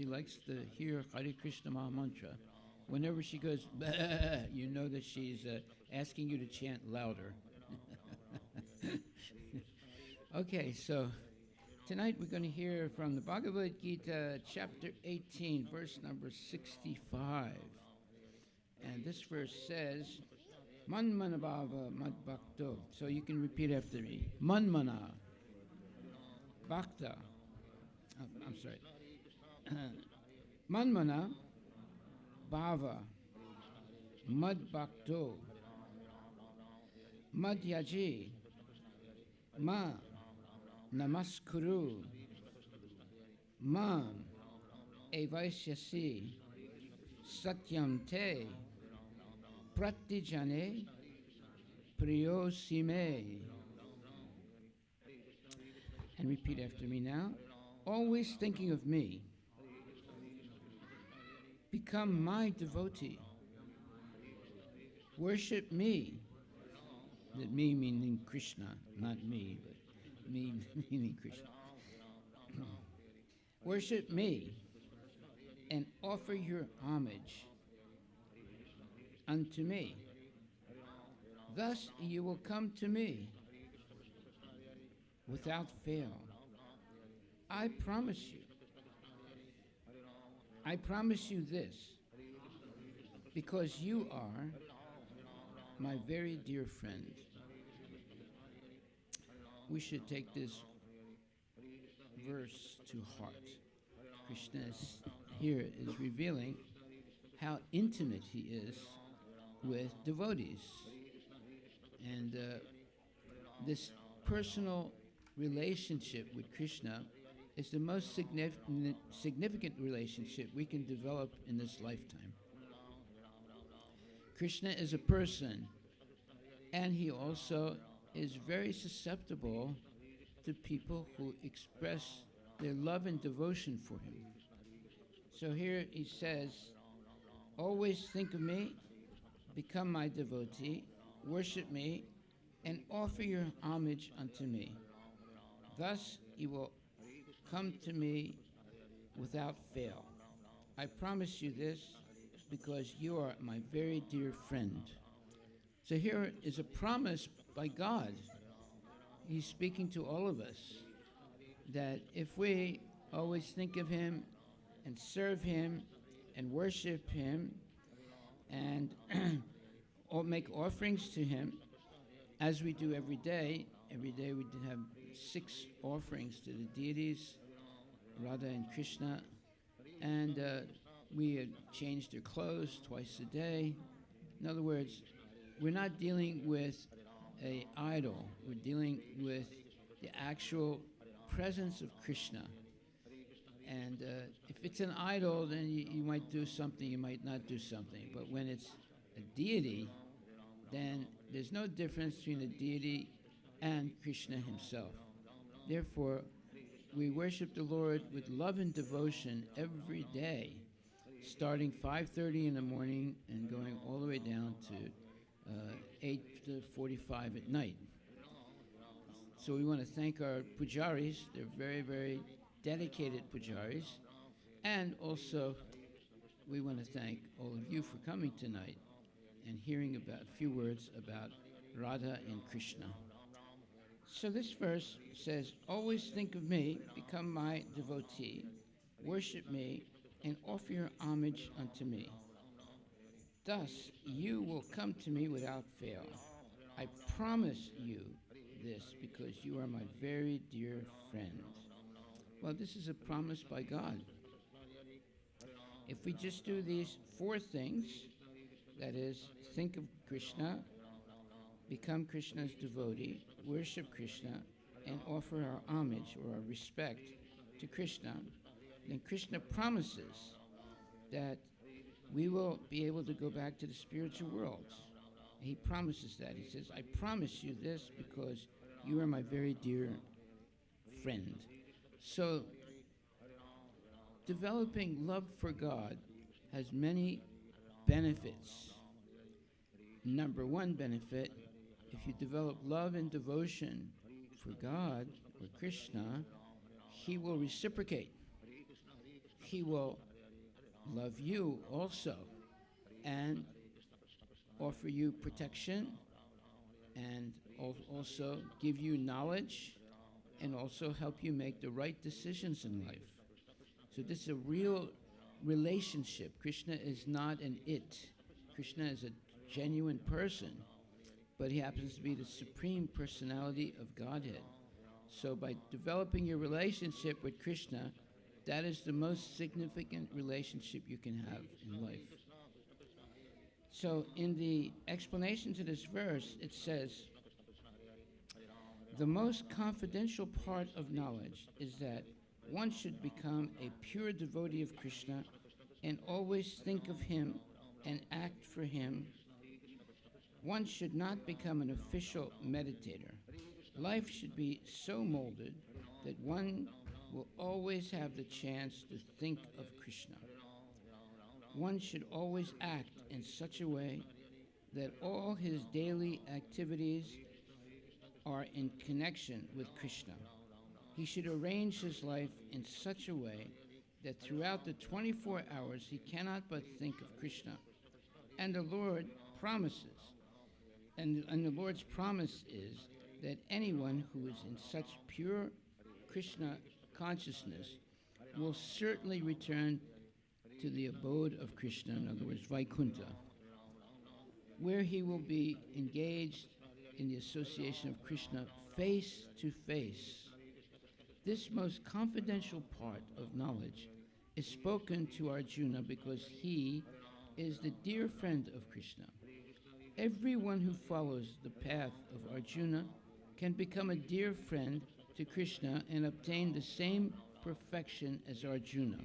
She likes to hear Hare Krishna Maha Mantra. Whenever she goes, "Bah," you know that she's asking you to chant louder. Okay, so tonight we're going to hear from the Bhagavad Gita, chapter 18, verse number 65. And this verse says, Manmana Bhava Mad Bhakto. So you can repeat after me. Manmana Bhakta. I'm sorry. Manmana Bhava Mad Bhakto Madhyaji Ma Namaskuru Mam Evaisyasi Satyam Te Pratijane Priyosime. And repeat after me now. Always thinking of me. Become my devotee. Worship me. That me meaning Krishna, not me, but me meaning Krishna. Worship me and offer your homage unto me. Thus you will come to me without fail. I promise you. I promise you this, because you are my very dear friend. We should take this verse to heart. Krishna here is revealing how intimate he is with devotees. And this personal relationship with Krishna is the most significant relationship we can develop in this lifetime. Krishna is a person, and he also is very susceptible to people who express their love and devotion for him. So here he says, always think of me, become my devotee, worship me, and offer your homage unto me. Thus you will come to me without fail. I promise you this because you are my very dear friend. So here is a promise by God. He's speaking to all of us that if we always think of him and serve him and worship him and or make offerings to him, as we do every day we have 6 offerings to the deities, Radha and Krishna, and we change their clothes twice a day. In other words, we're not dealing with an idol. We're dealing with the actual presence of Krishna. And if it's an idol, then you might do something, you might not do something. But when it's a deity, then there's no difference between a deity and Krishna himself. Therefore, we worship the Lord with love and devotion every day, starting 5:30 in the morning and going all the way down to 8:45 at night. So we want to thank our pujaris. They're very, very dedicated pujaris. And also, we want to thank all of you for coming tonight and hearing about a few words about Radha and Krishna. So this verse says, always think of me, become my devotee, worship me, and offer your homage unto me. Thus you will come to me without fail. I promise you this because you are my very dear friend. Well, this is a promise by God. If we just do these 4 things, that is, think of Krishna, become Krishna's devotee, worship Krishna, and offer our homage or our respect to Krishna, then Krishna promises that we will be able to go back to the spiritual world. He promises that. He says, I promise you this because you are my very dear friend. So, developing love for God has many benefits. Number 1 benefit, if you develop love and devotion for God or Krishna, he will reciprocate. he will love you also and offer you protection and also give you knowledge and also help you make the right decisions in life. So this is a real relationship. Krishna is not an it. Krishna is a genuine person, but he happens to be the supreme personality of Godhead. So by developing your relationship with Krishna, that is the most significant relationship you can have in life. So in the explanation to this verse, it says, the most confidential part of knowledge is that one should become a pure devotee of Krishna and always think of him and act for him. One should not become an official meditator. Life should be so molded that one will always have the chance to think of Krishna. One should always act in such a way that all his daily activities are in connection with Krishna. He should arrange his life in such a way that throughout the 24 hours he cannot but think of Krishna. And the Lord promises, and the Lord's promise is that anyone who is in such pure Krishna consciousness will certainly return to the abode of Krishna, in other words, Vaikuntha, where he will be engaged in the association of Krishna face to face. This most confidential part of knowledge is spoken to Arjuna because he is the dear friend of Krishna. Everyone who follows the path of Arjuna can become a dear friend to Krishna and obtain the same perfection as Arjuna.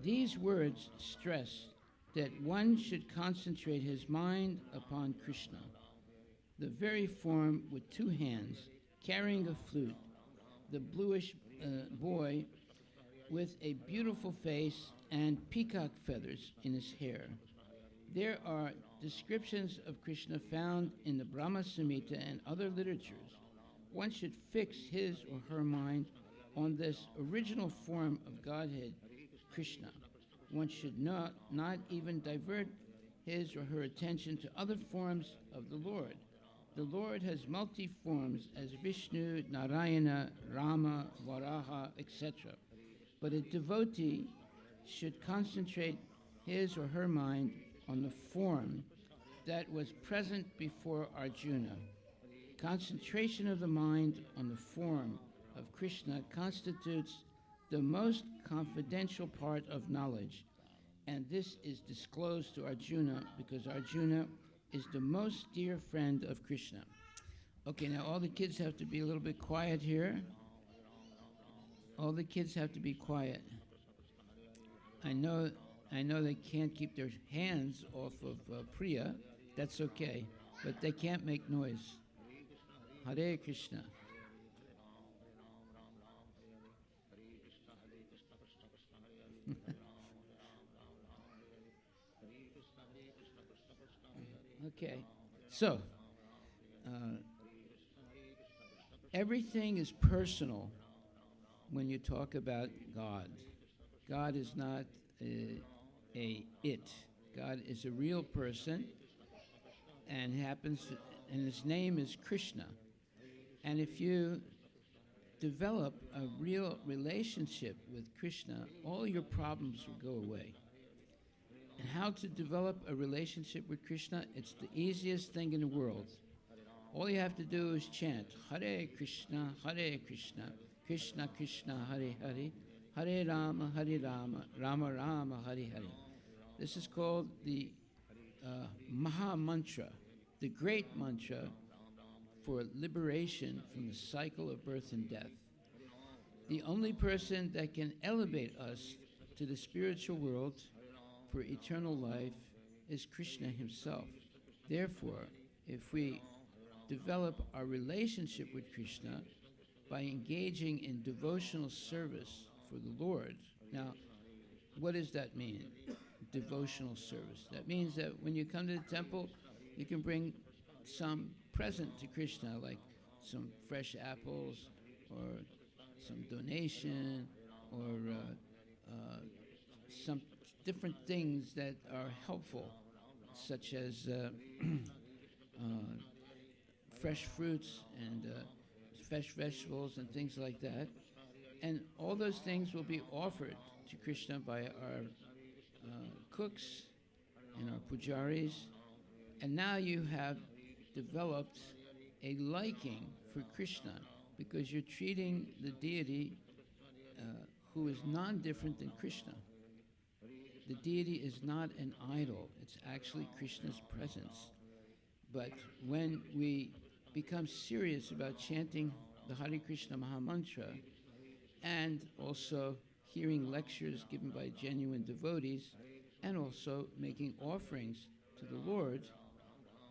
These words stress that one should concentrate his mind upon Krishna, the very form with two hands, carrying a flute, the bluish boy with a beautiful face and peacock feathers in his hair. There are descriptions of Krishna found in the Brahma Samhita and other literatures. One should fix his or her mind on this original form of Godhead, Krishna. One should not even divert his or her attention to other forms of the Lord. The Lord has multi-forms as Vishnu, Narayana, Rama, Varaha, etc. But a devotee should concentrate his or her mind on the form that was present before Arjuna. Concentration of the mind on the form of Krishna constitutes the most confidential part of knowledge, and this is disclosed to Arjuna because Arjuna is the most dear friend of Krishna. Okay, now all the kids have to be a little bit quiet here. All the kids have to be quiet. I know they can't keep their hands off of Priya. That's okay, but they can't make noise. Hare Krishna. Okay, so everything is personal when you talk about God. God is not a it. God is a real person, and and his name is Krishna. And if you develop a real relationship with Krishna, all your problems will go away. And how to develop a relationship with Krishna? It's the easiest thing in the world. All you have to do is chant Hare Krishna, Krishna Krishna, Hare Hare, Hare Rama, Rama Rama, Hare Hare. This is called the Maha Mantra, the great mantra for liberation from the cycle of birth and death. The only person that can elevate us to the spiritual world for eternal life is Krishna himself. Therefore, if we develop our relationship with Krishna by engaging in devotional service for the Lord. Now, what does that mean, devotional service? That means that when you come to the temple, you can bring some present to Krishna, like some fresh apples or some donation or some different things that are helpful, such as fresh fruits and fresh vegetables and things like that. And all those things will be offered to Krishna by our cooks and our pujaris. And now you have developed a liking for Krishna because you're treating the deity who is non-different than Krishna. The deity is not an idol. It's actually Krishna's presence. But when we become serious about chanting the Hare Krishna Mahamantra and also hearing lectures given by genuine devotees and also making offerings to the Lord,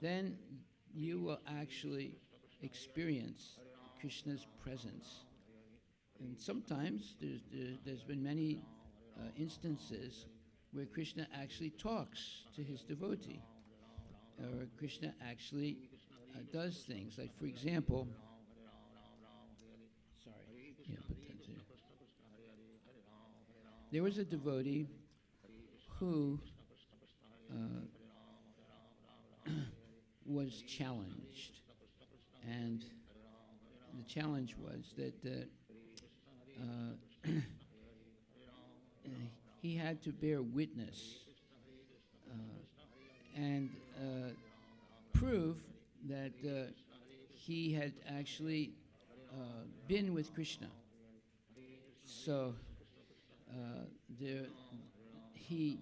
then you will actually experience Krishna's presence. And sometimes there's been many instances where Krishna actually talks to his devotee, or Krishna actually does things. Like, for example, there was a devotee who was challenged, and the challenge was that he had to bear witness and prove that he had actually been with Krishna. So he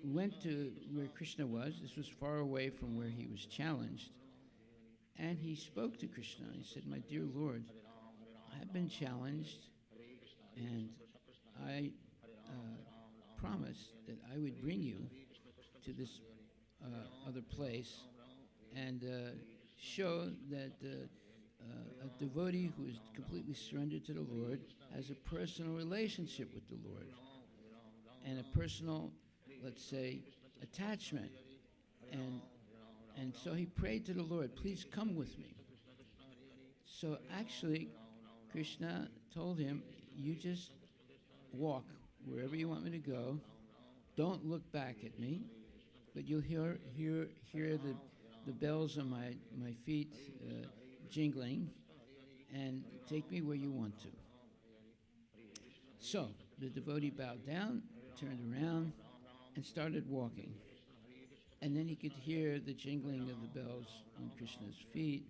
went to where Krishna was. This was far away from where he was challenged. And he spoke to Krishna. He said, "My dear Lord, I have been challenged, and I promised that I would bring you to this other place and show that a devotee who is completely surrendered to the Lord has a personal relationship with the Lord and a personal, let's say, attachment." And so he prayed to the Lord, "Please come with me." So actually, Krishna told him, "You just walk wherever you want me to go. Don't look back at me, but you'll hear the bells on my feet jingling, and take me where you want to." So the devotee bowed down, turned around, and started walking. And then he could hear the jingling of the bells on Krishna's feet.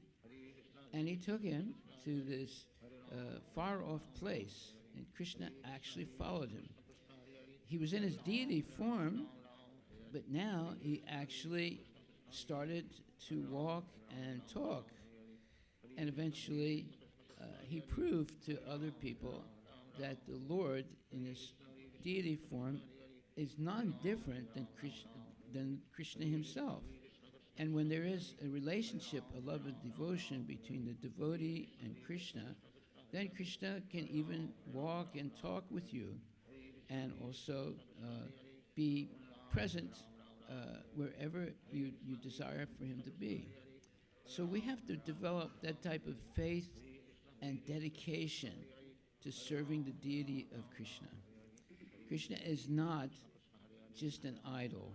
And he took him to this far-off place, and Krishna actually followed him. He was in his deity form, but now he actually started to walk and talk. And eventually, he proved to other people that the Lord, in his deity form, is non-different than Krishna himself. And when there is a relationship, a love and devotion between the devotee and Krishna, then Krishna can even walk and talk with you and also be present wherever you desire for him to be. So we have to develop that type of faith and dedication to serving the deity of Krishna. Krishna is not just an idol.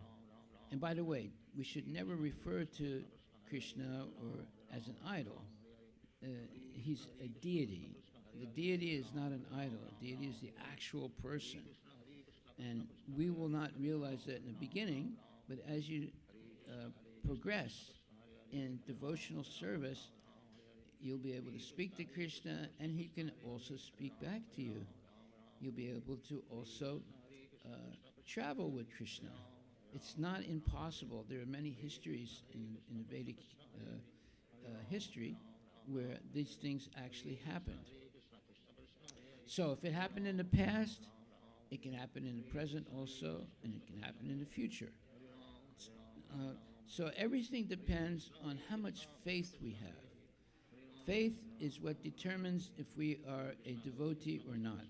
And by the way, we should never refer to Krishna or as an idol. He's a deity. The deity is not an idol. The deity is the actual person. And we will not realize that in the beginning, but as you progress in devotional service, you'll be able to speak to Krishna, and he can also speak back to you. You'll be able to also travel with Krishna. It's not impossible. There are many histories in the Vedic history where these things actually happened. So if it happened in the past, it can happen in the present also, and it can happen in the future. So everything depends on how much faith we have. Faith is what determines if we are a devotee or not.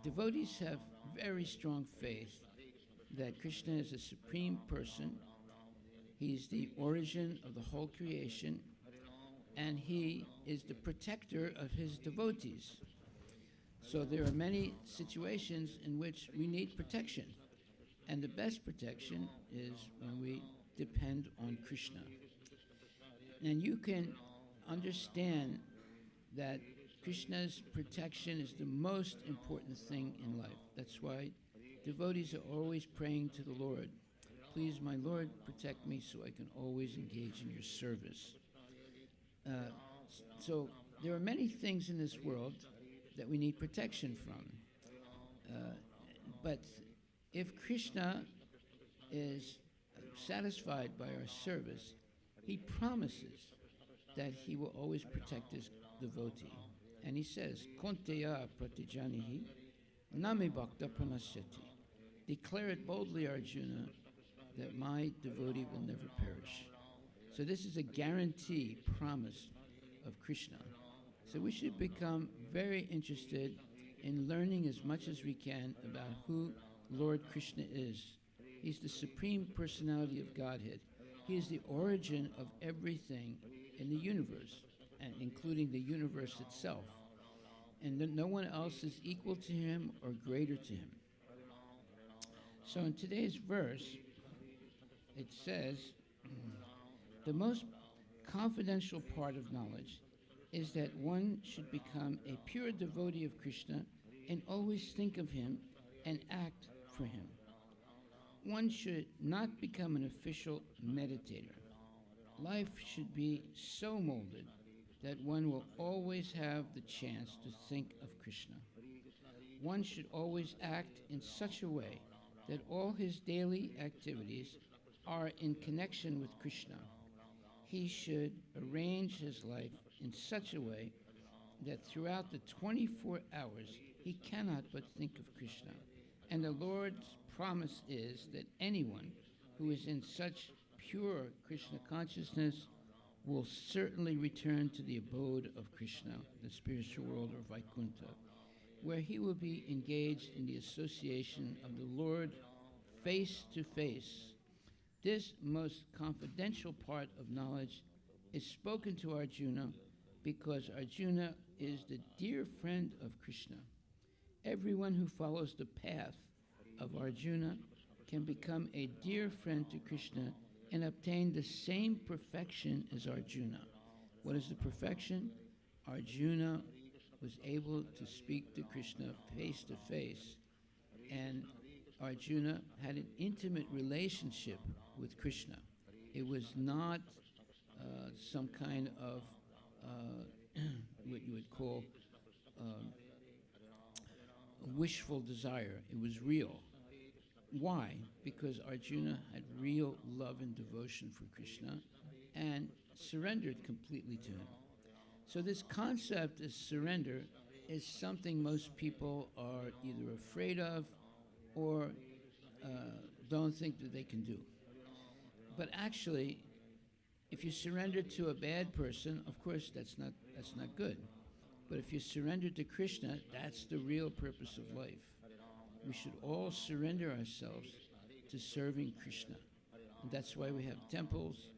Devotees have very strong faith that Krishna is a supreme person. He's the origin of the whole creation, and he is the protector of his devotees. So there are many situations in which we need protection. And the best protection is when we depend on Krishna. And you can understand that Krishna's protection is the most important thing in life. That's why devotees are always praying to the Lord, please, my Lord, protect me so I can always engage in your service. So there are many things in this world that we need protection from. But if Krishna is satisfied by our service, he promises that he will always protect his devotee. And he says, Konteya pratijanihi nami bhakta pranasyati. Declare it boldly, Arjuna, that my devotee will never perish. So this is a guarantee promise of Krishna. So we should become very interested in learning as much as we can about who Lord Krishna is. He's the Supreme Personality of Godhead. He is the origin of everything in the universe, and including the universe itself. And no one else is equal to him or greater to him. So in today's verse, it says, the most confidential part of knowledge is that one should become a pure devotee of Krishna and always think of him and act for him. One should not become an official meditator. Life should be so molded that one will always have the chance to think of Krishna. One should always act in such a way that all his daily activities are in connection with Krishna. He should arrange his life in such a way that throughout the 24 hours he cannot but think of Krishna. And the Lord's promise is that anyone who is in such pure Krishna consciousness will certainly return to the abode of Krishna, the spiritual world, or Vaikuntha, where he will be engaged in the association of the Lord face to face. This most confidential part of knowledge is spoken to Arjuna because Arjuna is the dear friend of Krishna. Everyone who follows the path of Arjuna can become a dear friend to Krishna and obtain the same perfection as Arjuna. What is the perfection? Arjuna was able to speak to Krishna face to face, and Arjuna had an intimate relationship with Krishna. It was not some kind of what you would call wishful desire. It was real. Why? Because Arjuna had real love and devotion for Krishna and surrendered completely to him. So this concept of surrender is something most people are either afraid of or don't think that they can do. But actually, if you surrender to a bad person, of course that's not good. But if you surrender to Krishna, that's the real purpose of life. We should all surrender ourselves to serving Krishna. And that's why we have temples,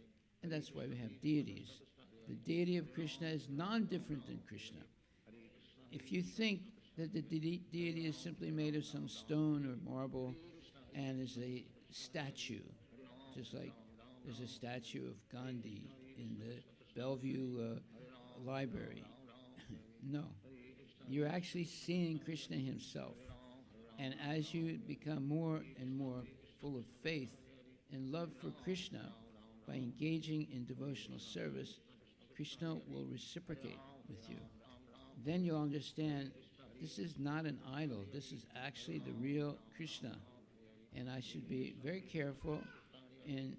and that's why we have deities. The deity of Krishna is non-different than Krishna. If you think that the deity is simply made of some stone or marble and is a statue, just like there's a statue of Gandhi in the Bellevue Library. No, you're actually seeing Krishna himself. And as you become more and more full of faith and love for Krishna by engaging in devotional service, Krishna will reciprocate with you. Then you'll understand this is not an idol. This is actually the real Krishna. And I should be very careful in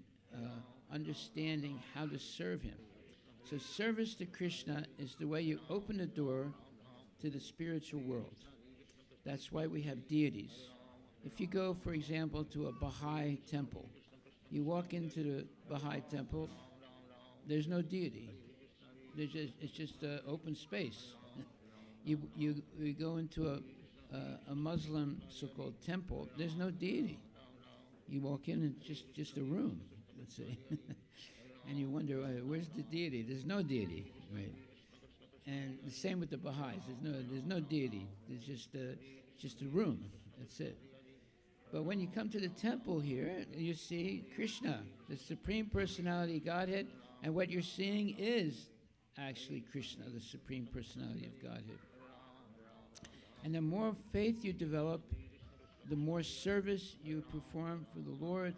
understanding how to serve him. So service to Krishna is the way you open the door to the spiritual world. That's why we have deities. If you go, for example, to a Baha'i temple, you walk into the Baha'i temple, there's no deity. It's just open space. You go into a Muslim so-called temple, there's no deity. You walk in and just a room, let's say. And you wonder, where's the deity? There's no deity, right? And the same with the Baha'is. There's no deity. There's just a room. That's it. But when you come to the temple here, you see Krishna, the Supreme Personality of Godhead, and what you're seeing is actually Krishna, the Supreme Personality of Godhead. And the more faith you develop, the more service you perform for the Lord,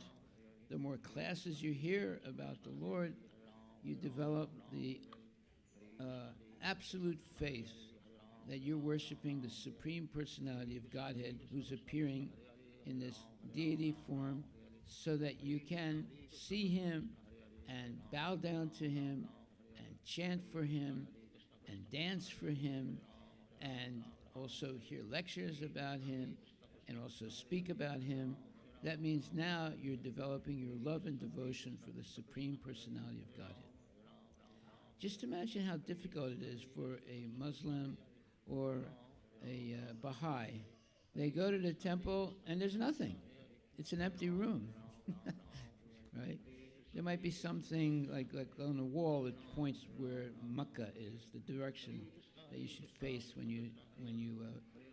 the more classes you hear about the Lord, you develop the absolute faith that you're worshiping the Supreme Personality of Godhead who's appearing in this deity form so that you can see him and bow down to him and chant for him and dance for him and also hear lectures about him and also speak about him. That means now you're developing your love and devotion for the Supreme Personality of Godhead. Just imagine how difficult it is for a Muslim or a Baha'i. They go to the temple and there's nothing. It's an empty room, right? There might be something like on the wall that points where Makkah is, the direction that you should face when you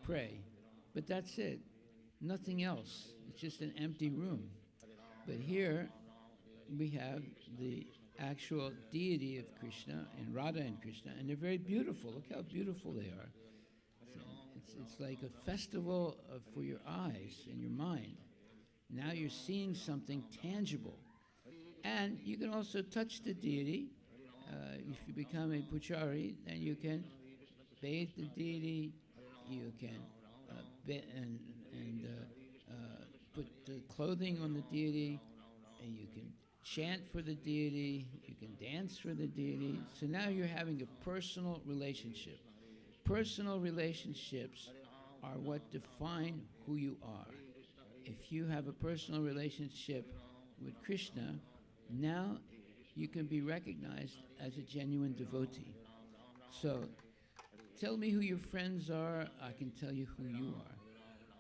pray. But that's it. Nothing else. It's just an empty room. But here we have the actual deity of Krishna and Radha and Krishna, and they're very beautiful. Look how beautiful they are. It's like a festival for your eyes and your mind. Now you're seeing something tangible. And you can also touch the deity. If you become a puchari, then you can bathe the deity, you can put the clothing on the deity, and you can chant for the deity, you can dance for the deity. So now you're having a personal relationship. Personal relationships are what define who you are. If you have a personal relationship with Krishna, now you can be recognized as a genuine devotee. So tell me who your friends are, I can tell you who you are.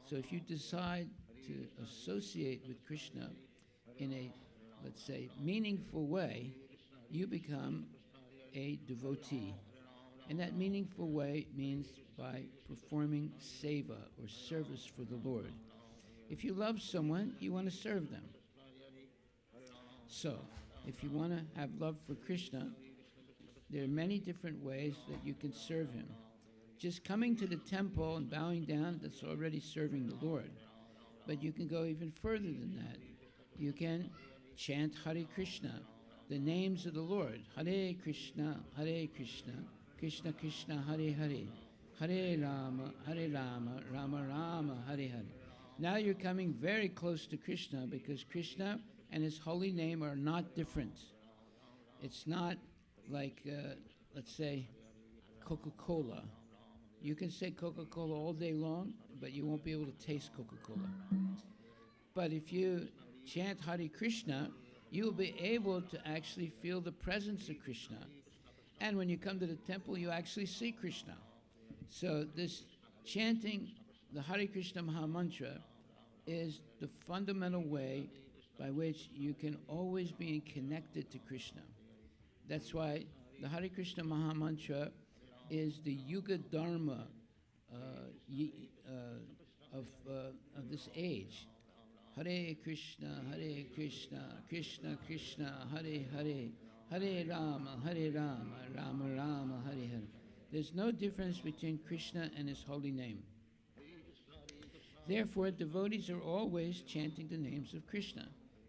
So if you decide to associate with Krishna in a, let's say, meaningful way, you become a devotee. And that meaningful way means by performing seva, or service for the Lord. If you love someone, you want to serve them. So, if you want to have love for Krishna, there are many different ways that you can serve him. Just coming to the temple and bowing down, that's already serving the Lord. But you can go even further than that. You can chant Hare Krishna, the names of the Lord. Hare Krishna, Krishna Krishna, Hare Hare, Hare Rama, Rama Rama, Hare Hare. Now you're coming very close to Krishna, because Krishna and his holy name are not different. It's not like, let's say, Coca-Cola. You can say Coca-Cola all day long, but you won't be able to taste Coca-Cola. But if you chant Hare Krishna, you'll be able to actually feel the presence of Krishna. And when you come to the temple, you actually see Krishna. So this chanting the Hare Krishna Mahamantra is the fundamental way by which you can always be connected to Krishna. That's why the Hare Krishna Mahamantra is the Yuga Dharma of this age. Hare Krishna, Krishna Krishna, Hare Hare, Hare Rama, Rama Rama, Hare Hare. There's no difference between Krishna and his holy name. Therefore, devotees are always chanting the names of Krishna.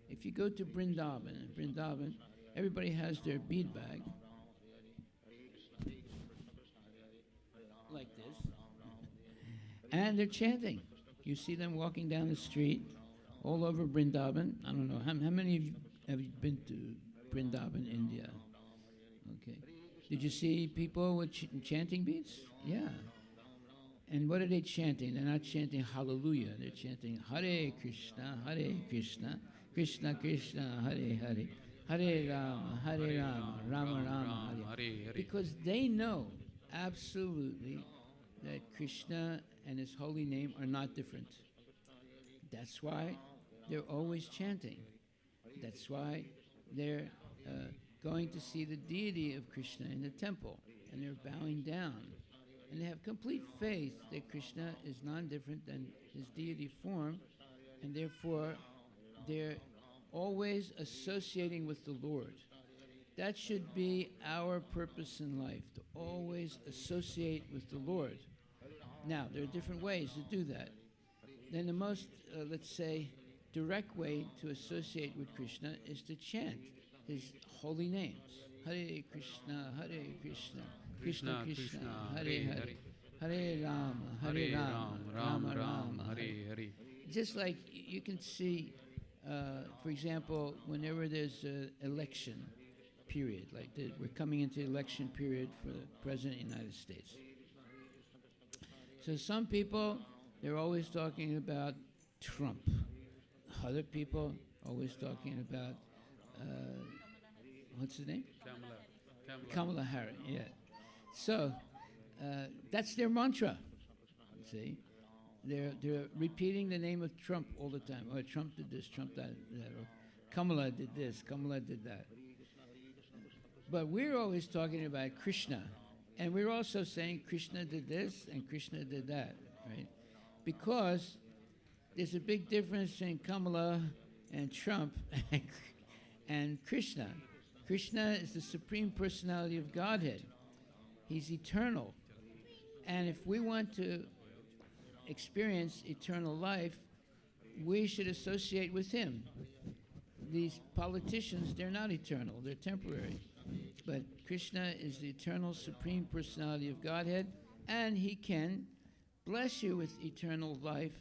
If you go to Vrindavan, everybody has their bead bag, like this, and they're chanting. You see them walking down the street all over Vrindavan. I don't know, how many of you have been to Vrindavan, India? Okay. Did you see people with chanting beads? Yeah. And what are they chanting? They're not chanting hallelujah. They're chanting Hare Krishna, Krishna Krishna, Hare Hare, Hare Rama, Rama Rama, Hare Hare. Because they know absolutely that Krishna and his holy name are not different. That's why they're always chanting. That's why they're going to see the deity of Krishna in the temple. and they're bowing down. And they have complete faith that Krishna is non-different than his deity form, and therefore they're always associating with the Lord. That should be our purpose in life, to always associate with the Lord. Now, there are different ways to do that. Then the most, let's say, direct way to associate with Krishna is to chant his holy names. Hare Krishna, Hare Krishna, Krishna Krishna, Hare Hare, Hare Rama, Hare Rama, Rama Rama, Hare Hare. Just like you can see, for example, whenever there's an election period, like we're coming into election period for the President of the United States. So some people, they're always talking about Trump. Other people always talking about, what's his name? Kamala Harris, yeah. So that's their mantra, you see. They're repeating the name of Trump all the time. Oh, Trump did this, Trump that, or Kamala did this, Kamala did that. But we're always talking about Krishna. And we're also saying Krishna did this and Krishna did that, right? Because there's a big difference between Kamala and Trump and Krishna. Krishna is the Supreme Personality of Godhead. He's eternal. And if we want to experience eternal life, we should associate with him. These politicians, they're not eternal, they're temporary. But Krishna is the eternal Supreme Personality of Godhead, and he can bless you with eternal life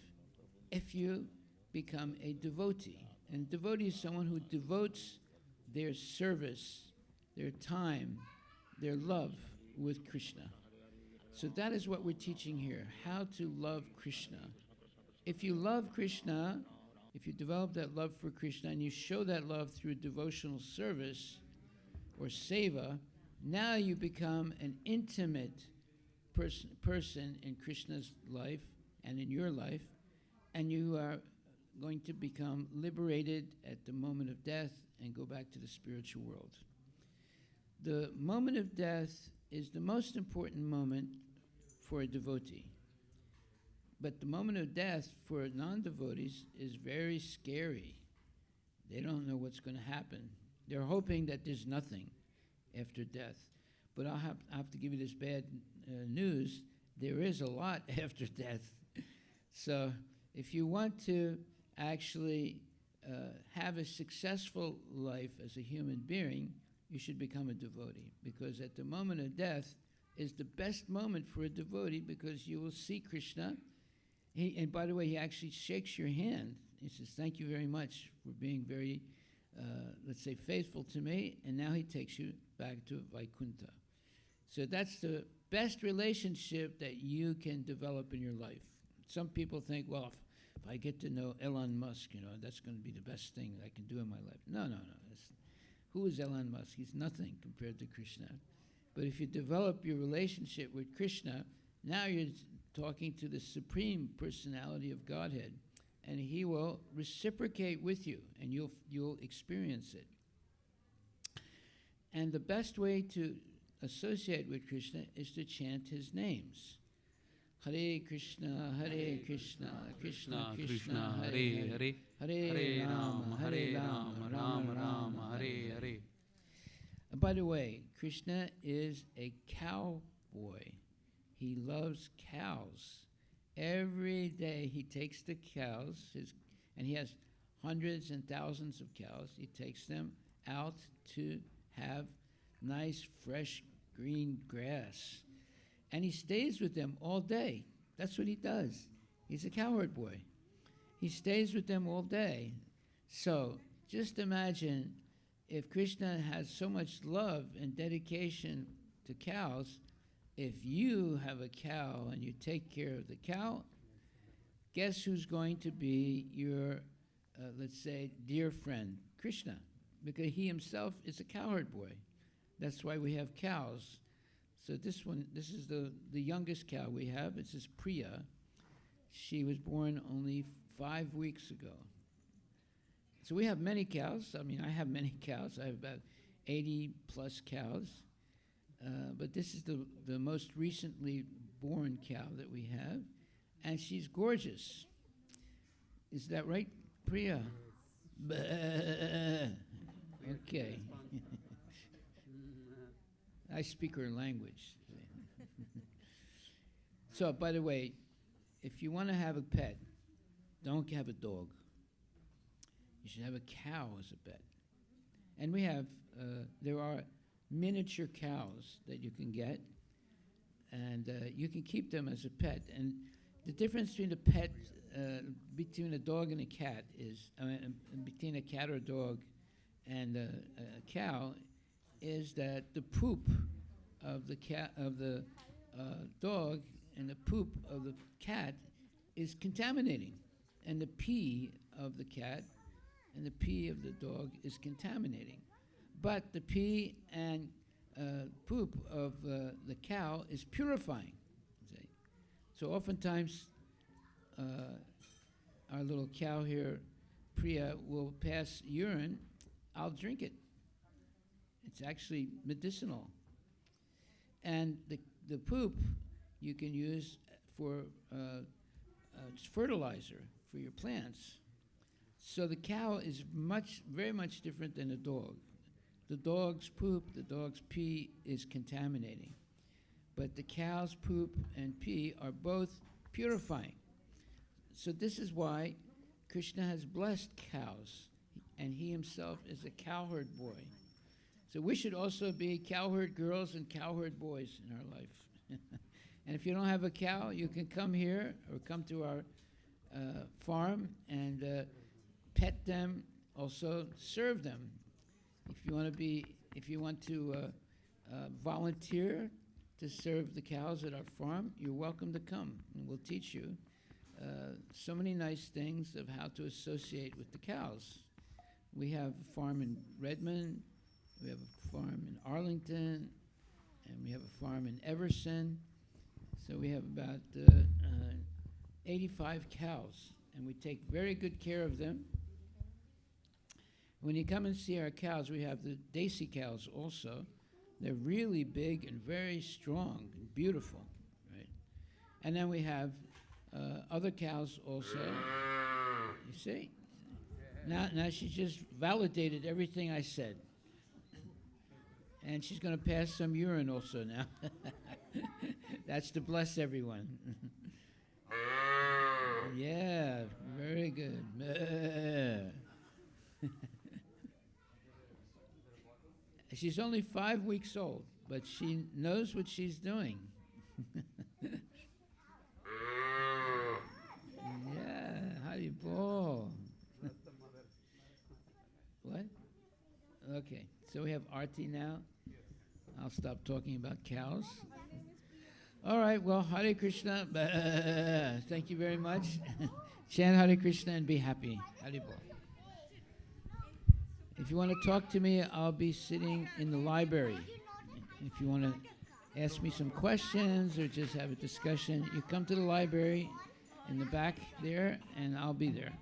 if you become a devotee. And devotee is someone who devotes their service, their time, their love with Krishna. So that is what we're teaching here, how to love Krishna. If you love Krishna, if you develop that love for Krishna and you show that love through devotional service or seva, now you become an intimate person in Krishna's life and in your life, and you are going to become liberated at the moment of death and go back to the spiritual world. The moment of death is the most important moment for a devotee. But the moment of death for non-devotees is very scary. They don't know what's going to happen. They're hoping that there's nothing after death. But I have to give you this bad news. There is a lot after death. So if you want to actually have a successful life as a human being, you should become a devotee. Because at the moment of death is the best moment for a devotee, because you will see Krishna. And by the way, he actually shakes your hand. He says, thank you very much for being very, let's say, faithful to me. And now he takes you back to Vaikuntha. So that's the best relationship that you can develop in your life. Some people think, well, if I get to know Elon Musk, that's going to be the best thing I can do in my life. No. Who is Elon Musk? He's nothing compared to Krishna. But if you develop your relationship with Krishna, now you're talking to the Supreme Personality of Godhead, and he will reciprocate with you, and you'll experience it. And the best way to associate with Krishna is to chant his names. Hare Krishna, Hare Krishna, Krishna Krishna, Hare Hare, Hare Rama, Rama Rama, Hare Hare. And by the way, Krishna is a cowboy. He loves cows. Every day he takes the cows, and he has hundreds and thousands of cows. He takes them out to have nice, fresh, green grass. And he stays with them all day. That's what he does. He's a cowherd boy. He stays with them all day. So just imagine if Krishna has so much love and dedication to cows. If you have a cow and you take care of the cow, guess who's going to be your, let's say, dear friend? Krishna, because he himself is a cowherd boy. That's why we have cows. So this is the youngest cow we have. This is Priya. She was born only 5 weeks ago. So we have many cows. I mean, I have many cows. I have about 80 plus cows. But this is the most recently born cow that we have, and she's gorgeous. Is that right, Priya? Okay. I speak her language. So, by the way, if you want to have a pet, don't have a dog. You should have a cow as a pet. And we have, there are miniature cows that you can get, and you can keep them as a pet. And the difference between a pet, between a dog and a cat is, between a cat or a dog and a cow, is that the poop of the cat of the dog and the poop of the cat is contaminating, and the pee of the cat and the pee of the dog is contaminating. But the pee and poop of the cow is purifying. See? So oftentimes, our little cow here, Priya, will pass urine. I'll drink it. It's actually medicinal. And the poop you can use for fertilizer for your plants. So the cow is very much different than a dog. The dog's poop, the dog's pee is contaminating. But the cow's poop and pee are both purifying. So this is why Krishna has blessed cows, and he himself is a cowherd boy. So we should also be cowherd girls and cowherd boys in our life. And if you don't have a cow, you can come here or come to our farm and pet them, also serve them. If you want to volunteer to serve the cows at our farm, you're welcome to come, and we'll teach you so many nice things of how to associate with the cows. We have a farm in Redmond, we have a farm in Arlington, and we have a farm in Everson. So we have about 85 cows, and we take very good care of them. When you come and see our cows, we have the Desi cows also. They're really big and very strong and beautiful, right? And then we have other cows also. You see? Now she just validated everything I said. And she's going to pass some urine also now. That's to bless everyone. Yeah, very good. She's only 5 weeks old, but she knows what she's doing. Yeah, Haribol. What? Okay, so we have Arti now. I'll stop talking about cows. All right, well, Hare Krishna. Thank you very much. Chant Hare Krishna and be happy. Haribol. If you want to talk to me, I'll be sitting in the library. If you want to ask me some questions or just have a discussion, you come to the library in the back there, and I'll be there.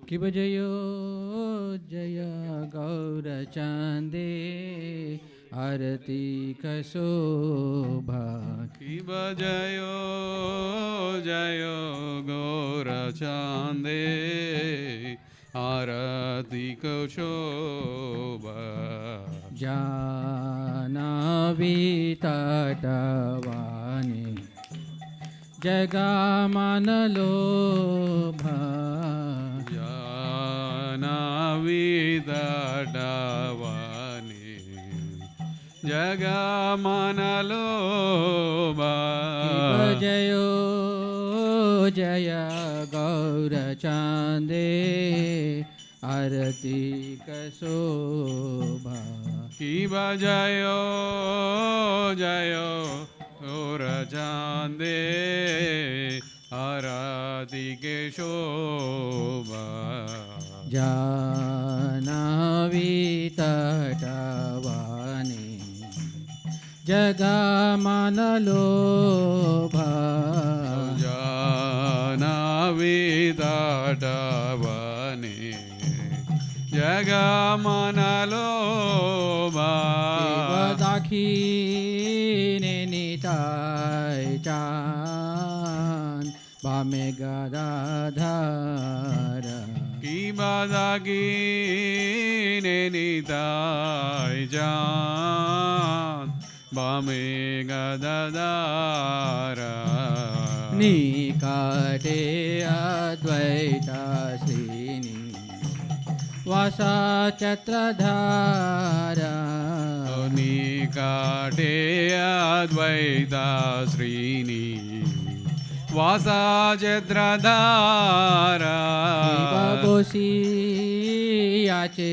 कि बजयो जय गौर चांदे आरती कसोभा कि बजयो जय गौर चांदे आरती कसोभा जानवी तटवानी जगा मन लोभा विदडवानि जगा मनलोभा जयो जय गौर चांदे आरती कसोभा कि बजयो जयो गौर चांदे आरती के शोभा जानवी तटवाने जगमन लोभा जानवी तटवने जगमन लोभा दाखिने निताय चान बामे गदाधर की बादागी ने निताय जान बामे गदाधारा निकटे अद्वैत श्रीनि वासा चत्रधारा निकटे अद्वैता श्रीनि वासा चत्रधारा बबोसी याचे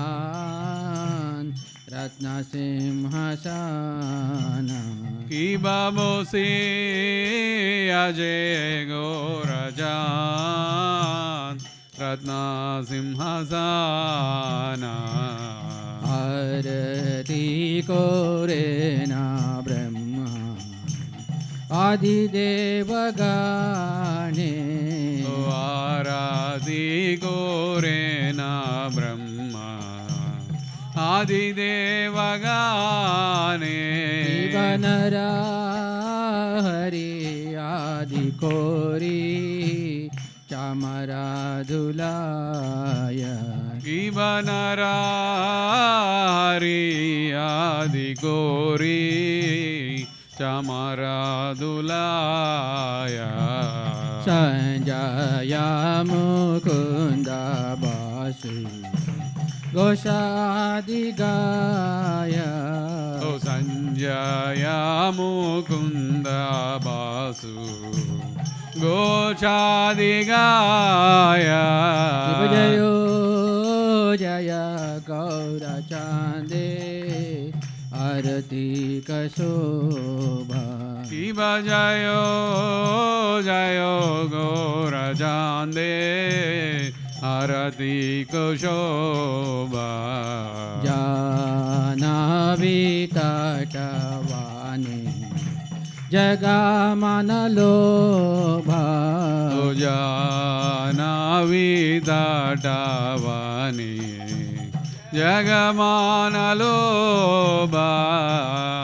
गौरचान रत्न सिंहासन की बाबोसी अजय गोरजान रत्न सिंहासन आरती कोरे ना ब्रह्मा आदिदेव गाने आराधि गोरे न ब्रह्मा आदिदेव गाने बनरा हरि आदि कोरी चामरा दुलाय की बनरा हरि आदि गोरी चामरा दुलाया संजया मुकुंद बासु गोसादि गाय ओ संजय मुकुंद बासु गोचादि गाया जयो जय गौर चांदे आरती कसोभा की बजायो जयो गौर चांदे आरती को शोभा जानवी तटवाने जगमन लोभा जानवी तटवानी जगमान लोभा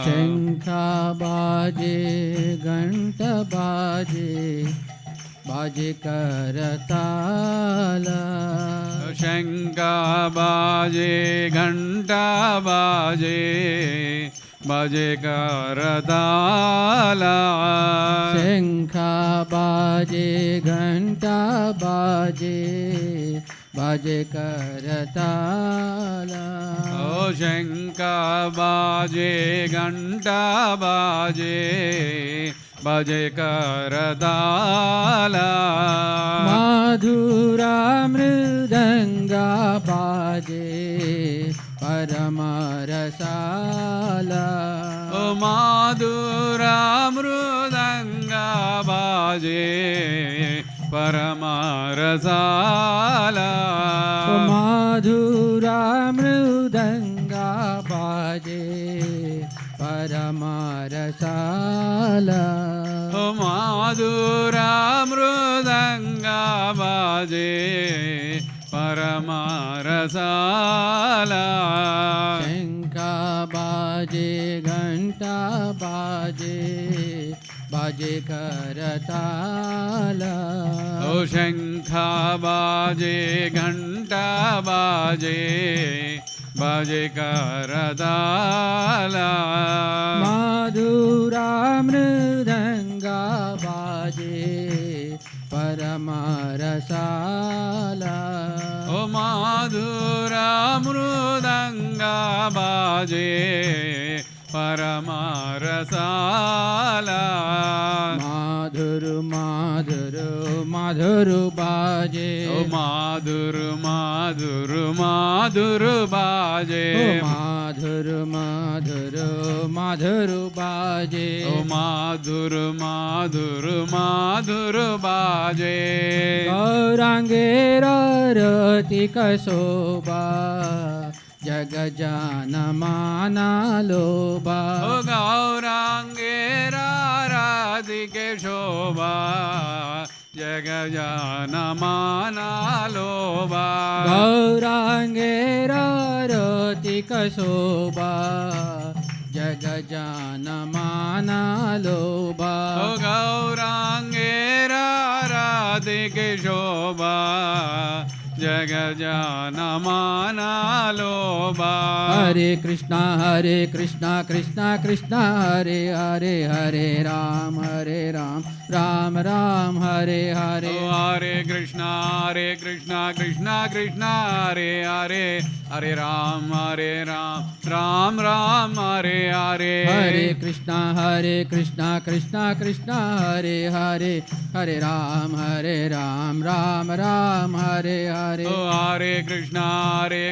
शंख बाजे घंट बाजे बाजे करताला शंख बाजे घंटा बाजे बाजे करताला शंख बाजे घंटा बाजे बाजे करताला ओ शंख बाजे घंटा बाजे बाजे करताला मधुरा मृदंगा बाजे परम रसाला ओ माधुरा मृदंगा बाजे परमारसाला मधुरा मृदंगा बाजे परम रसाला ओ माधुरा मृदंगा बाजे परमारसाला शंख बाजे घंटा बाजे बाजे करताला ओ शंख बाजे घंटा बाजे बाजे करताला मधुरा मृदंगा बाजे परम रसाला ओ माधुरा मृदंगा बाजे परमारसाला माधुर माधुर माधुर बाजे ओ माधुर माधुर माधुर बाजे माधुर माधुर माधुर माधुर बाजे ओ माधुर माधुर माधुर बाजे गौरांगे रतिक शोभा जग जान माना लोभा ओ गौरांगे राधिके शोभा जग जान माना लोभा गौरांगे रतिक शोभा जग जान माना लोभा ओ गौरांगे राधिके शोभा जग जान माना लोभा हरे कृष्णा कृष्णा कृष्णा हरे हरे हरे राम राम राम हरे हरे ओ हरे कृष्णा कृष्णा कृष्णा हरे हरे हरे राम राम राम हरे हरे हरे कृष्णा कृष्णा कृष्णा हरे हरे हरे राम राम राम हरे हरे ओ हरे कृष्णा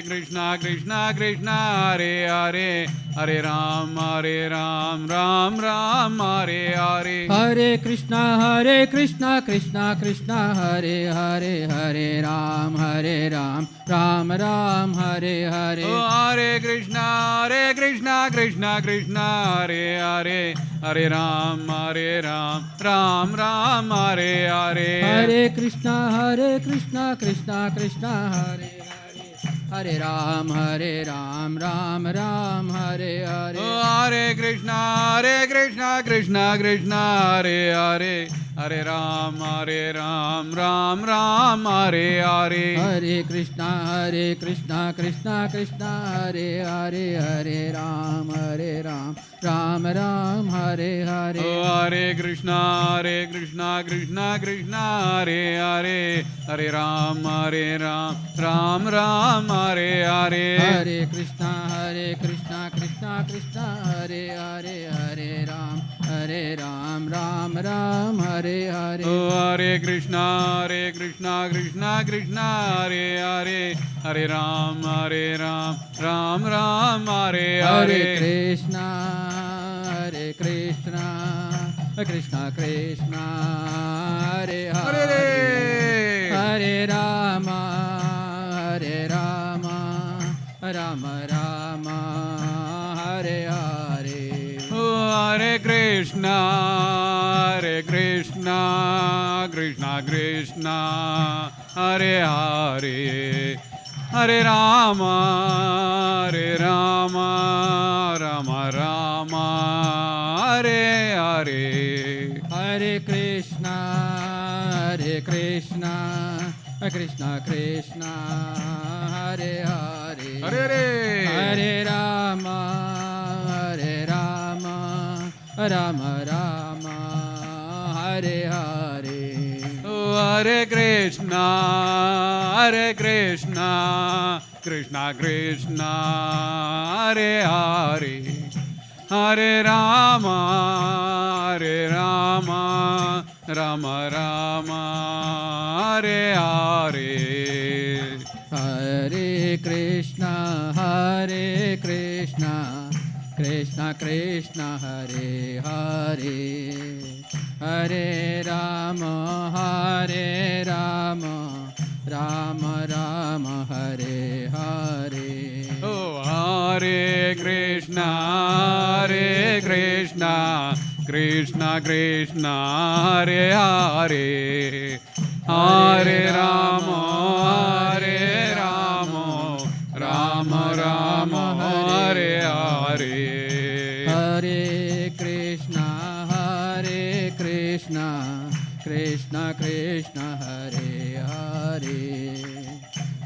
कृष्णा कृष्णा हरे हरे हरे राम राम राम हरे हरे हरे कृष्णा कृष्णा कृष्णा हरे हरे हरे राम राम राम हरे हरे ओ हरे कृष्णा कृष्णा कृष्णा हरे हरे हरे राम राम राम हरे हरे हरे कृष्णा कृष्णा कृष्णा हरे हरे राम राम राम हरे हरे ओ हरे कृष्णा कृष्णा कृष्णा हरे हरे हरे राम राम राम हरे हरे हरे कृष्णा कृष्णा कृष्णा हरे हरे हरे राम राम राम हरे हरे ओ हरे कृष्णा कृष्णा कृष्णा हरे हरे हरे राम राम राम हरे हरे हरे कृष्णा कृष्णा कृष्णा हरे हरे हरे राम राम राम हरे हरे ओ हरे कृष्णा कृष्णा कृष्णा हरे हरे हरे राम राम राम हरे हरे हरे कृष्णा कृष्णा कृष्णा हरे हरे हरे हरे राम राम राम हरे हरे ओ हरे कृष्णा कृष्णा कृष्णा हरे हरे हरे राम राम राम हरे हरे हरे कृष्णा कृष्णा कृष्णा हरे हरे हरे हरे हरे राम राम हरे हरे ओ हरे कृष्णा कृष्णा कृष्णा हरे हरे हरे राम राम हरे हरे हरे कृष्णा कृष्णा कृष्णा हरे हरे हरे राम राम राम हरे हरे ओ हरे कृष्णा कृष्णा कृष्णा हरे हरे हरे राम राम हरे हरे हरे कृष्णा कृष्णा कृष्णा हरे हरे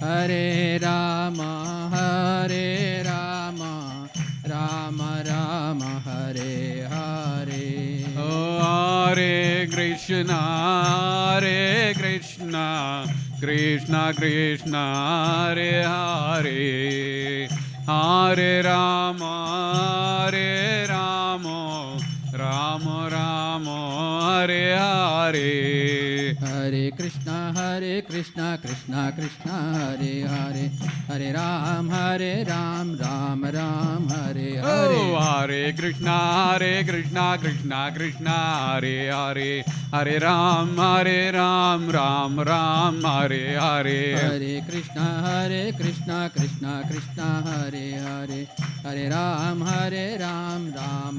हरे राम राम हरे हरे ओ हरे कृष्णा कृष्णा कृष्णा हरे हरे हरे राम राम हरे हरे हरे कृष्णा कृष्णा कृष्णा हरे हरे हरे राम राम राम हरे ओ हरे Hare Krishna Krishna Krishna Hare Hare, Hare Ram Ram Ram Hare Hare. Hare Krishna Krishna Krishna Hare Hare, Hare Ram Ram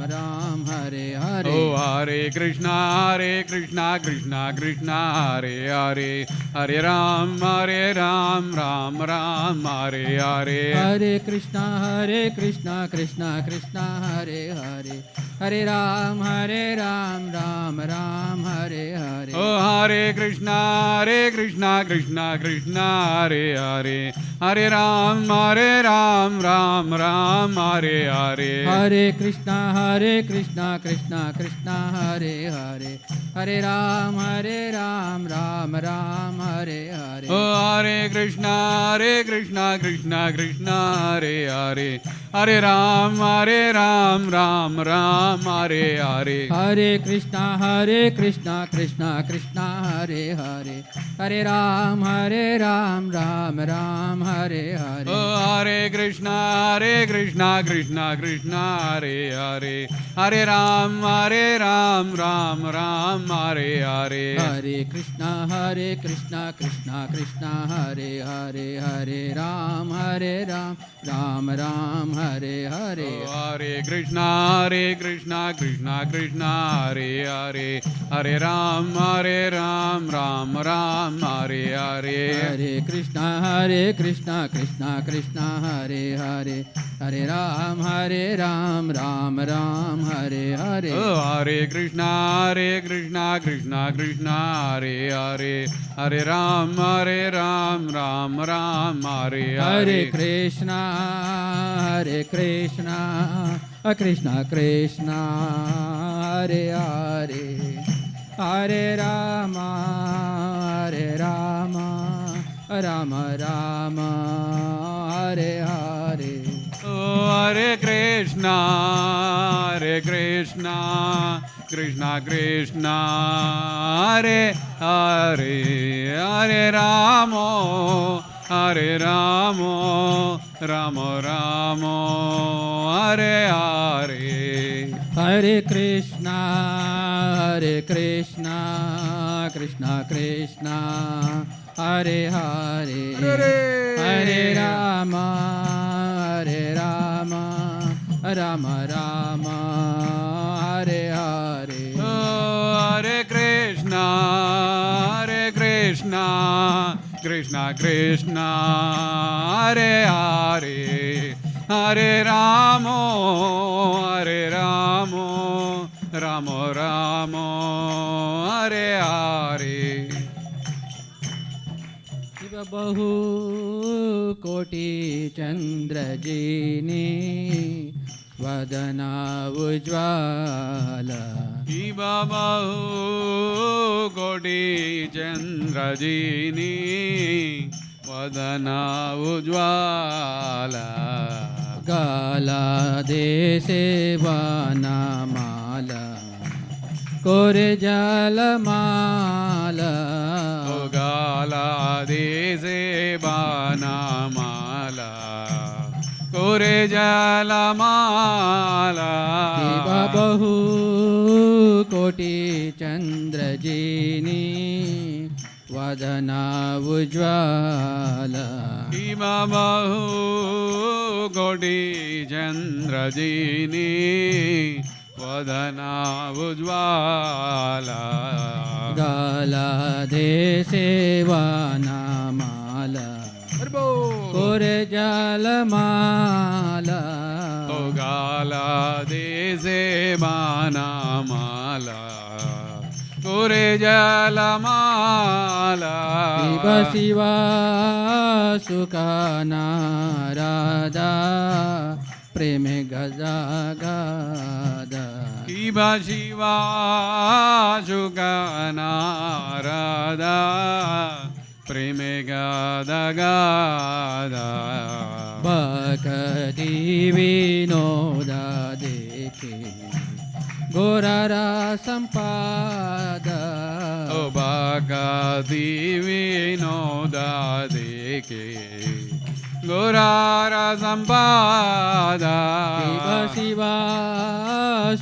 Ram Hare Hare. Oh, Hare Krishna Krishna Krishna Hare Hare, Hare Ram Ram Ram Hare Hare. Hare Krishna Krishna Krishna Hare Hare, Hare Ram Ram Ram Hare Hare. Oh, Hare Krishna Krishna Krishna Hare Hare, Hare Ram Ram Ram Hare Hare. Hare Krishna Krishna Krishna Hare Hare, Hare Ram Ram Ram Hare Hare. Oh, Hare Krishna Krishna Krishna Hare Hare, Hare Ram Ram Ram Hare Hare. Hare Krishna Krishna Hare Hare, Hare Ram Ram Ram Hare Hare. Oh, Hare Krishna Krishna Krishna Hare Hare, Hare Ram Ram Ram Hare Hare. Hare Krishna Krishna Hare Hare, Hare Ram Ram Ram Hare Hare. Oh, Hare Krishna Krishna Krishna Hare Hare, Hare Ram Ram Ram Hare Hare. Hare Krishna Krishna Hare Hare, Hare Ram Ram Ram Hare Hare. Oh, Hare Krishna Krishna Hare Hare, Hare Ram Ram Ram Hare Hare Hare. Krishna Krishna Krishna Hare Hare, Hare Rama Rama Rama Hare Hare. Oh, Hare Krishna Krishna Krishna Hare Hare, Hare Ramo Ramo Ramo Hare Hare. Hare Krishna Krishna Krishna Hare Hare, Hare Rama Rama Rama Hare Hare. Oh, Hare Krishna Krishna Krishna Hare Hare, Hare Ramo Ramo Ramo Hare Hare. Shiv बहु कोटि चंद्र जीनी वदना उज्ज्वला. शिव बहु कोटि चंद्रजीनी वदना उज्ज्वला. गाला देशे वनमाला कोरे जलमाला. O Gala Dese Banamala Kore Jalamala. Shiv बहु कोटि चंद्र जीनी वदना Ujjwala. Shiva Bahu Godi Chandrajini Vadana Ujjwala. गाला देशे वनमाला कोरे जलमाला. O Gala Dese Banamala Kore Jalamala. Shiv Shiv सुखाना राधा प्रेम गजा गादा. Shiva Shiva Shukana Radha Preme Gada Gada. भक्ति विनोदा देखे गोरारा संपादा. O Bhagati Vinoda Deke Gorara Sampada. Shiv Shiva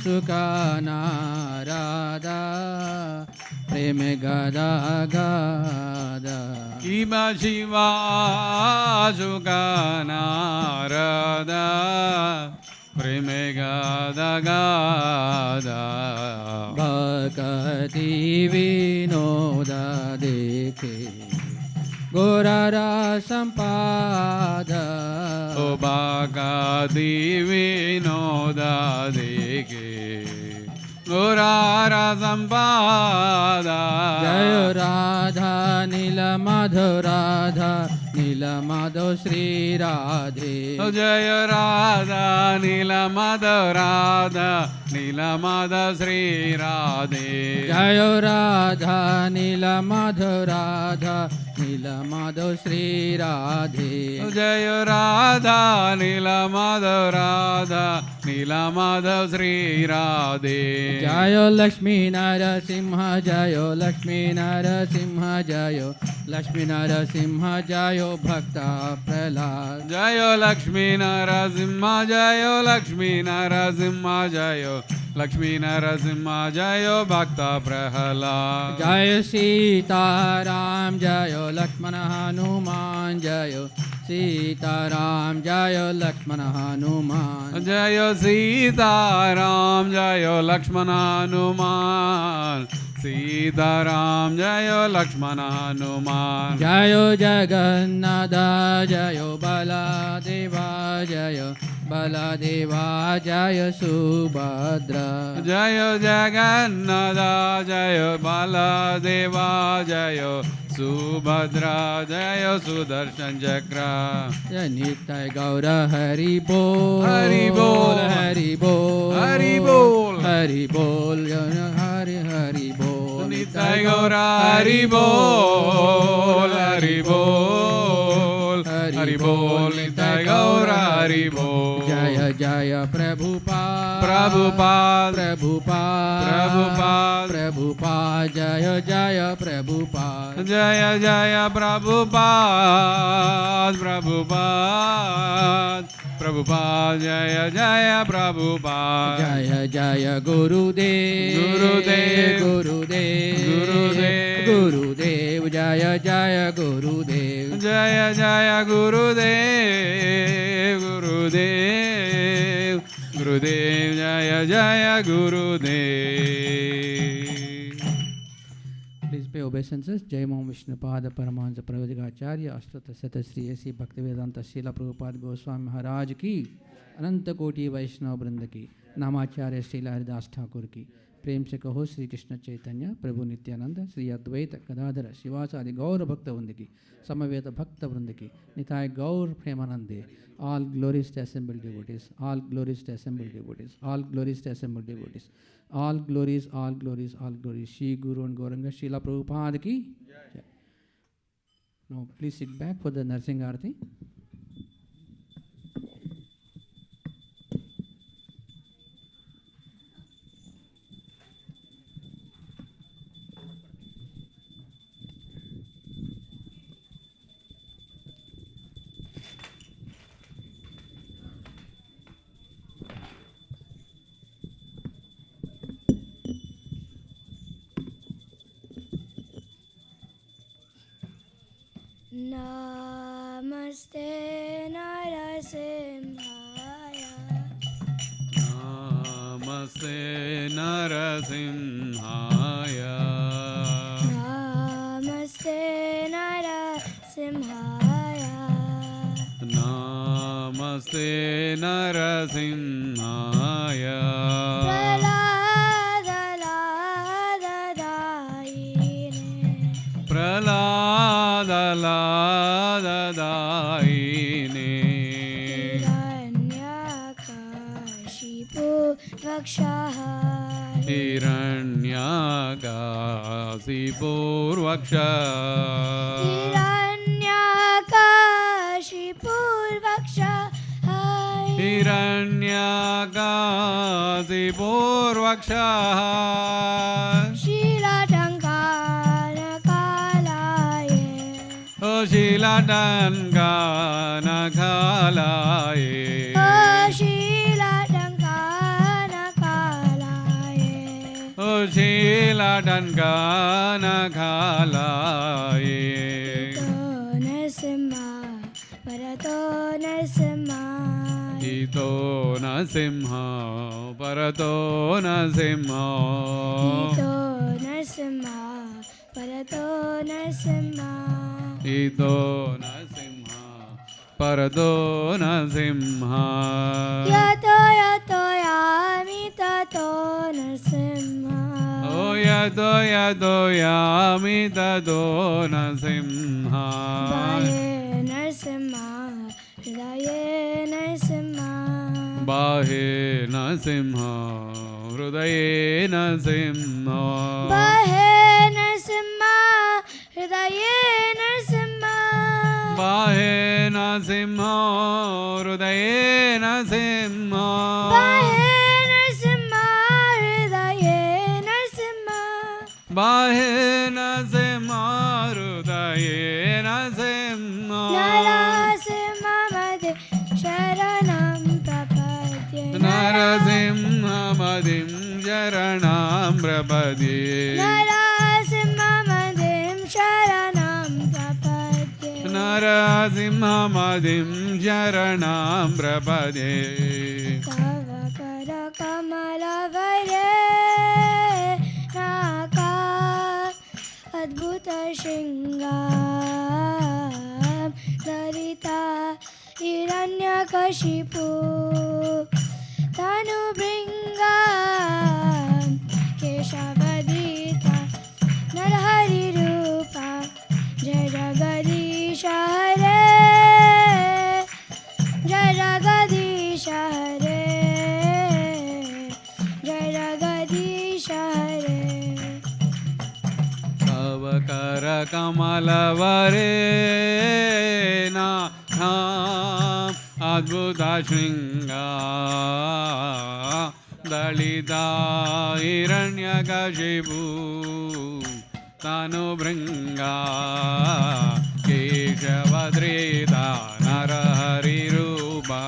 सुखाना राधा प्रेम गदा गदा Iba Shiva Suganarada Primegada Gada Bhakati Vinoda Dekhe Gorara Sampada O Bhakati Vinoda Dekhe Gorara Sampada Jaya Radha Nila Madhav Radha Nila Madhav Sri Radhe Jaya Radha Nila Madhav Radha Nila Madhav Sri Radhe Jaya Radha Nila Madhav Radha Nila Madhav Sri Radhe Jaya Radha Nila Madhav Radha Nila Madhav Sri Radhe Jayo Lakshmi Narasimha Jayo Lakshmi Narasimha Jayo Lakshmi Narasimha Jayo Bhakta Prahlad Jayo Lakshmi Narasimha Jayo Lakshmi Narasimha Jayo Lakshmi Narasimha Jayo Bhakta Prahlad Jayo Sita Ram Jayo Lakshmana Hanuman Jayo Sita Ram Jayo Lakshmana Hanuman Jayo Sita Ram Jayo Lakshmana Hanuman Sita Ram Jayo Lakshmana Hanuman Jayo Jagannatha Jayo Baladeva Jayo Baladeva Jayo Subhadra Jayo Jagannatha Jayo Baladeva Jayo Subhadra Jayo Sudarshan Chakra Nitai Gaura Hari Bol Hari Bol Hari Bol Hari Bol Hari Bol Hari Hari Bol Nitai Gaura Hari Bol Hari Bol Hari Bol Nitai Gaura Hari Bol Jaya Jaya Prabhupada Prabhupada Prabhupada Prabhupada Prabhupada Jaya Jaya Prabhupada Jaya Jaya Prabhupada Prabhupada Prabhupada Jaya Jaya Prabhupada Jaya Jaya Gurudev Gurudev Gurudev Gurudev Gurudev Jaya Jaya Gurudev Jaya Jaya Gurudev Gurudev Gurudev Jaya Jaya Gurudev Please pay obeisances. Jai Mam Vishnupada Paramahansa Pravadikacharya Ashtata Sata Sri A.C. Bhaktivedanta Srila Prabhupada Goswami Maharaj ki Ananta Koti Vaishnava Vrinda ki Namacharya Srila Haridas Thakur ki प्रेम से कहो श्री कृष्ण चैतन्य प्रभु नित्यानंद श्री अद्वैत गदाधर शिवाचार्य गौर भक्त वृंद की समवेत भक्त वृंद की निताय गौर प्रेमानंदे all glories to assembled devotees, all glories to assembled devotees, all glories to assembled devotees, all glories, all glories, all glories. Shri Guru and Gauranga Srila Prabhupada ki jai. Now please sit back for the nursing arati. Namaste Narasimhaya Namaste Narasimhaya Namaste Narasimhaya Namaste Narasimhaya Praladadaine Hiranyakashipu Vakshaha Hiranyakasipurvaksha Hiranyakashipurvakshaha Hiranyakasipurvaksha Shiladangana Kalaye Shiladangana Kalaye डनका न खालाए परतो नरसिंहा हितो न सिंह परतो न सिंह हितो नरसिंहा परतो नरसिंहा हितो न सिंह परतो न सिंह यतो यतो यामि ततो नरसिंहा ओ यतो यतो यामि ततो न सिंह बाहे नरसिंहा हृदये नरसिंहा बाहे न सिंह हृदये न सिंह बाहे नरसिंहा हृदये नरसिंहा बाहे न सिंह हृदये न सिंह बाहे नरसिंहा हृदये नरसिंहा बाहे न सिंह हृदये न सिंह नरसिंहमदे शरणं प्रपद्ये नरसिंहमदिं शरणं प्रपद्ये नरसिंहमदिं शरणं प्रपद्ये नरसिंहमदिं शरणं प्रपद्ये तव करकमलवरे नाका अद्भुतशृङ्गां धरिता हिरण्यकशिपु तनुभृङ्गां केशवदीता नरहरिरूपा जय जगदीश हरे जय जगदीश हरे जय जगदीश हरे तव कर कमलवरे अद्भुत शृङ्गा दलिता हिरण्यकशिपु तनुभृङ्गा केशवद्रेता नरहरिरूपा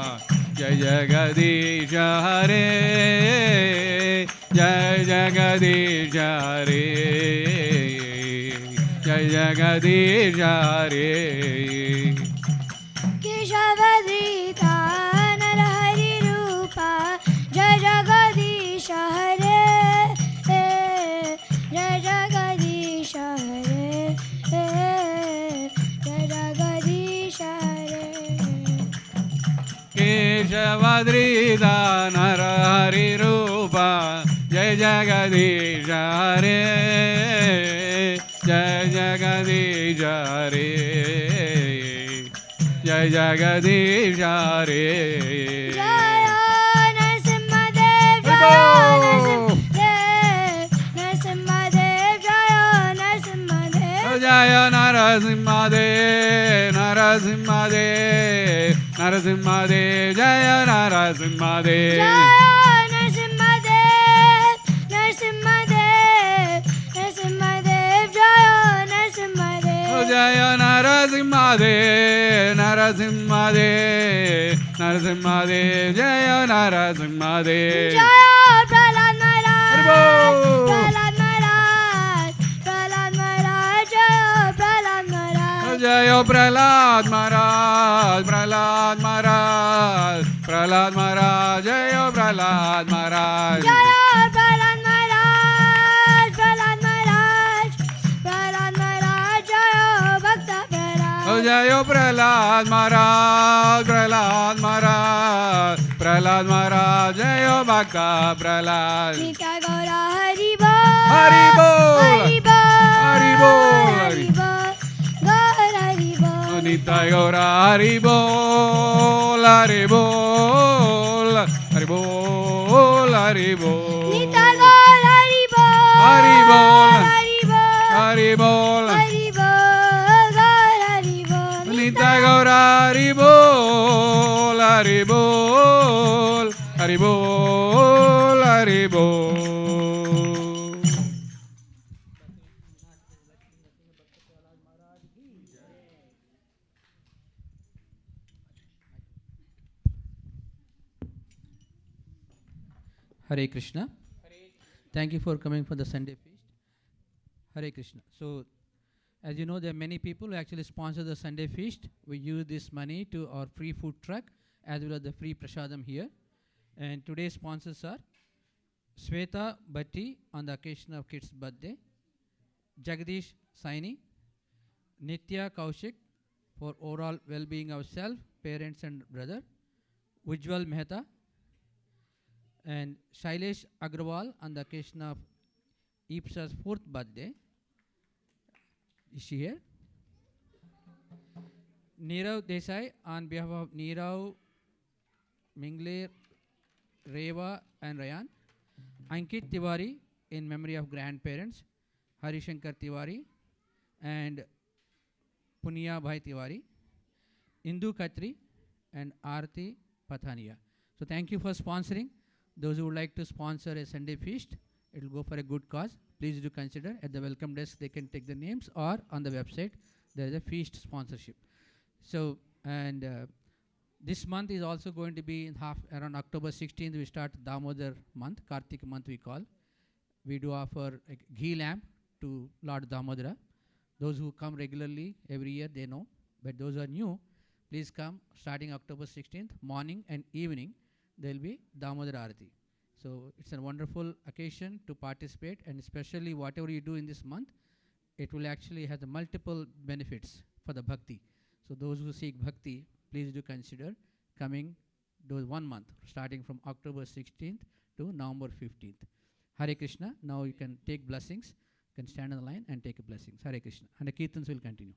जय जगदीश हरे जय जगदीश हरे जय जगदीश हरे केशवदीता नरहरिरूपा जय जगदीश हरे जय जगदीश हरे जय जगदीश हरे केशवद्रीता नरहरिरूपा जय जगदीश हरे जय जगदीश हरे जय जगदीश हरे जय नरसिंहदेव जय नरसिंहदेव जय नरसिंहदेव जय नरसिंहदेव नरसिंहदेव नरसिंहदेव जय नरसिंहदेव जय नरसिंहदेव नरसिंहदेव नरसिंहदेव जय नरसिंहदेव जय नरसिंहदेव नरसिंहदेव नरसिंहदेव जय नरसिंहदेव जय प्रहलाद महाराज प्रहलाद महाराज प्रहलाद महाराज जय प्रहलाद महाराज जय प्रहलाद महाराज प्रहलाद महाराज जय प्रहलाद महाराज जय प्रहलाद महाराज प्रहलाद महाराज प्रहलाद महाराज जय भक्त प्रहलाद जय प्रहलाद महाराज प्रहलाद महाराज प्रहलाद महाराज जय भक्त प्रहलाद नित्य गौरा हरि बोल हरि बोल हरि बोल हरि बोल हरि बोल गौर हरि बोल नित्य गौरा हरि बोल हरि बोल हरि बोल हरि बोल नित्य गौर हरि बोल हरि बोल हरि बोल हरि बोल हरि बोल गौर हरि बोल नित्य गौरा हरि बोल हरि बोल हरि बोल हरि बोल Hare Krishna. Thank you for coming for the Sunday feast. Hare Krishna. So, as you know, there are many people who actually sponsor the Sunday feast. We use this money to our free food truck as well as the free prasadam here. And today's sponsors are Sweta Bhatti on the occasion of kids' birthday, Jagdish Saini, Nitya Kaushik for overall well-being of self, parents and brother, Ujjwal Mehta, and Shailesh Agrawal on the occasion of Ipsa's 4th birthday. Is she here? Nirav Desai on behalf of Nirav, Mingle, Reva and Rayan. Ankit Tiwari in memory of grandparents, Harishankar Tiwari and Punia Bhai Tiwari, Indu Khatri and Aarti Pathania. So thank you for sponsoring. Those who would like to sponsor a Sunday feast, it will go for a good cause. Please do consider. At the welcome desk they can take the names, or on the website there is a feast sponsorship. So, and this month is also going to be in around October 16th we start Damodar month, Kartik month we call. We do offer a ghee lamp to Lord Damodara. Those who come regularly every year they know, but those who are new, please come starting October 16th, morning and evening there will be Damodara Arati. So it's a wonderful occasion to participate, and especially whatever you do in this month, it will actually have the multiple benefits for the bhakti. So those who seek bhakti, please do consider coming those 1 month, starting from October 16th to November 15th. Hare Krishna. Now you can take blessings, can stand on the line and take a blessings. Hare Krishna. And the kirtans will continue.